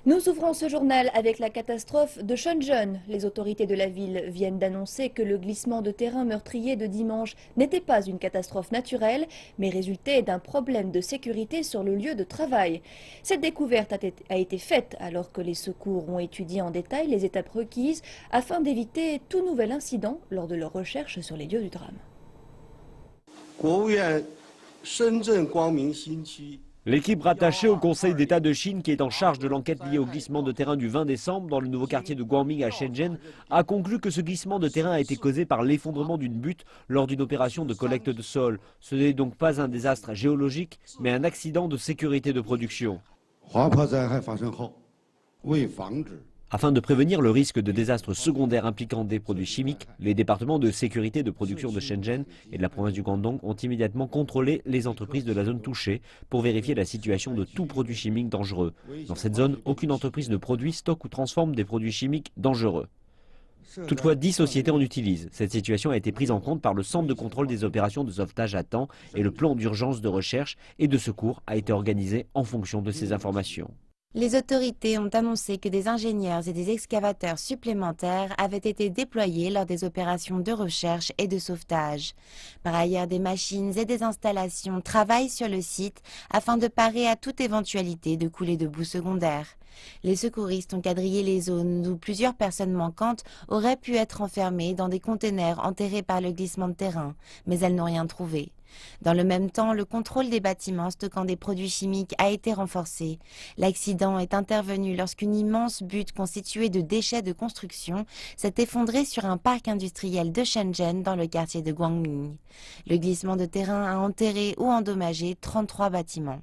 Nous ouvrons ce journal avec la catastrophe de Shenzhen. Les autorités de la ville viennent d'annoncer que le glissement de terrain meurtrier de dimanche n'était pas une catastrophe naturelle, mais résultait d'un problème de sécurité sur le lieu de travail. Cette découverte a été faite alors que les secours ont étudié en détail les étapes requises afin d'éviter tout nouvel incident lors de leurs recherches sur les lieux du drame. L'équipe rattachée au Conseil d'État de Chine qui est en charge de l'enquête liée au glissement de terrain du 20 décembre dans le nouveau quartier de Guangming à Shenzhen a conclu que ce glissement de terrain a été causé par l'effondrement d'une butte lors d'une opération de collecte de sol. Ce n'est donc pas un désastre géologique, mais un accident de sécurité de production. Afin de prévenir le risque de désastres secondaires impliquant des produits chimiques, les départements de sécurité de production de Shenzhen et de la province du Guangdong ont immédiatement contrôlé les entreprises de la zone touchée pour vérifier la situation de tout produit chimique dangereux. Dans cette zone, aucune entreprise ne produit, stocke ou transforme des produits chimiques dangereux. Toutefois, 10 sociétés en utilisent. Cette situation a été prise en compte par le Centre de contrôle des opérations de sauvetage à temps et le plan d'urgence de recherche et de secours a été organisé en fonction de ces informations. Les autorités ont annoncé que des ingénieurs et des excavateurs supplémentaires avaient été déployés lors des opérations de recherche et de sauvetage. Par ailleurs, des machines et des installations travaillent sur le site afin de parer à toute éventualité de coulée de boue secondaire. Les secouristes ont quadrillé les zones où plusieurs personnes manquantes auraient pu être enfermées dans des containers enterrés par le glissement de terrain, mais elles n'ont rien trouvé. Dans le même temps, le contrôle des bâtiments stockant des produits chimiques a été renforcé. L'accident est intervenu lorsqu'une immense butte constituée de déchets de construction s'est effondrée sur un parc industriel de Shenzhen dans le quartier de Guangming. Le glissement de terrain a enterré ou endommagé 33 bâtiments.